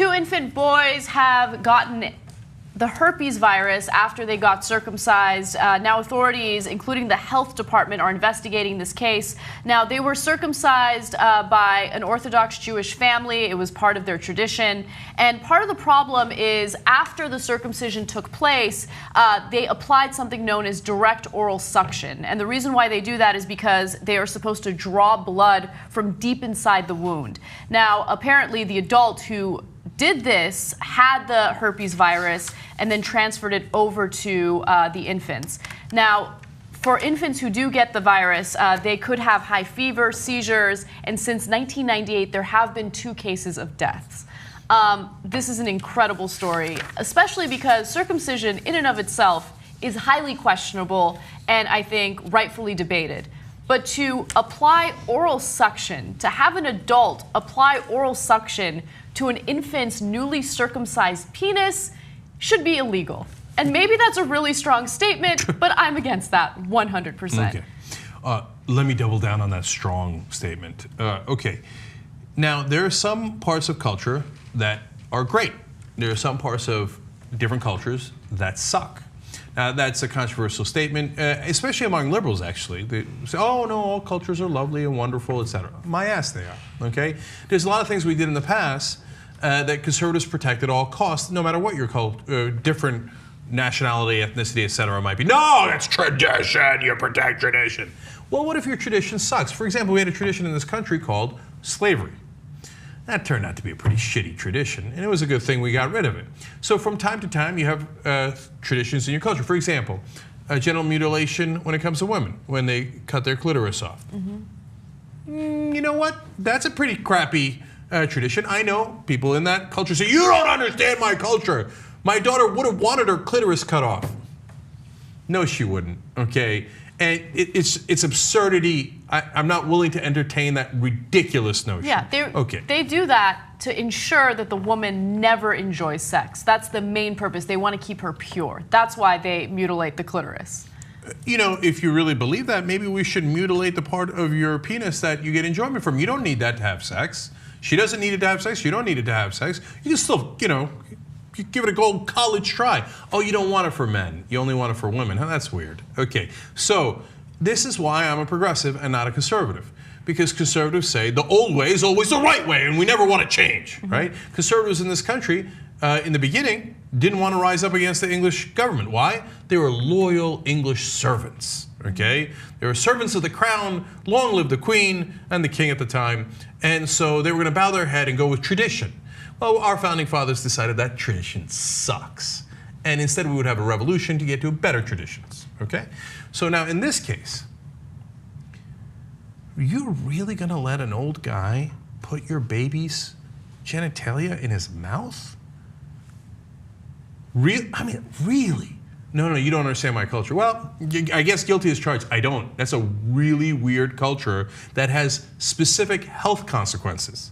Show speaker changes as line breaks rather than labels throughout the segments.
Two infant boys have gotten the herpes virus after they got circumcised. Now authorities, including the health department, are investigating this case. Now, they were circumcised by an Orthodox Jewish family. It was part of their tradition. And part of the problem is after the circumcision took place, they applied something known as direct oral suction. And the reason why they do that is because they are supposed to draw blood from deep inside the wound. Now, apparently the adult who did this had the herpes virus and then transferred it over to the infants. Now, for infants who do get the virus, they could have high fever, seizures, and since 1998, there have been 2 cases of deaths. This is an incredible story, especially because circumcision in and of itself is highly questionable and I think rightfully debated. But to apply oral suction, to have an adult apply oral suction to an infant's newly circumcised penis should be illegal. And maybe that's a really strong statement, but I'm against that 100%.
Okay. Let me double down on that strong statement. Okay. Now, there are some parts of culture that are great. There are some parts of different cultures that suck. Now, that's a controversial statement, especially among liberals, actually. They say, oh, no, all cultures are lovely and wonderful, etc. My ass they are, okay? There's a lot of things we did in the past that conservatives protect at all costs, no matter what your different nationality, ethnicity, etc. might be. No, that's tradition, you protect tradition. Well, what if your tradition sucks? For example, we had a tradition in this country called slavery. That turned out to be a pretty shitty tradition, and it was a good thing we got rid of it. So from time to time, you have traditions in your culture. For example, genital mutilation when it comes to women, when they cut their clitoris off. You know what? That's a pretty crappy tradition. I know people in that culture say, you don't understand my culture. My daughter would have wanted her clitoris cut off. No, she wouldn't, okay? And it's absurdity. I'm not willing to entertain that ridiculous notion.
Yeah, they do that to ensure that the woman never enjoys sex. That's the main purpose. They want to keep her pure. That's why they mutilate the clitoris.
You know, if you really believe that, maybe we should mutilate the part of your penis that you get enjoyment from. You don't need that to have sex. She doesn't need it to have sex. You don't need it to have sex. You can still, you know, give it a go college try. Oh, you don't want it for men. You only want it for women. Huh, that's weird. Okay, so this is why I'm a progressive and not a conservative. Because conservatives say the old way is always the right way and we never want to change, right? Conservatives in this country, in the beginning, didn't want to rise up against the English government. Why? They were loyal English servants, okay? They were servants of the crown, long live the queen and the king at the time. And so they were going to bow their head and go with tradition. Well, our founding fathers decided that tradition sucks. And instead we would have a revolution to get to better traditions, okay? So now in this case, you're really gonna let an old guy put your baby's genitalia in his mouth? I mean, really? No, you don't understand my culture. Well, I guess guilty as charged. I don't. That's a really weird culture that has specific health consequences.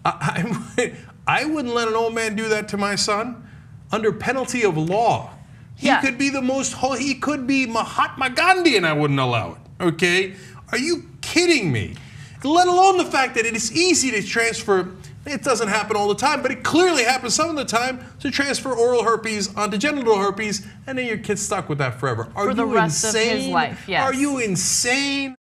I wouldn't let an old man do that to my son under penalty of law. He could be he could be Mahatma Gandhi and I wouldn't allow it, okay? Are you kidding me? Let alone the fact that it is easy to transfer, it doesn't happen all the time, but it clearly happens some of the time, to transfer oral herpes onto genital herpes and then your kid's stuck with that forever. Are you insane?
For the rest of his life, yes.
Are you insane?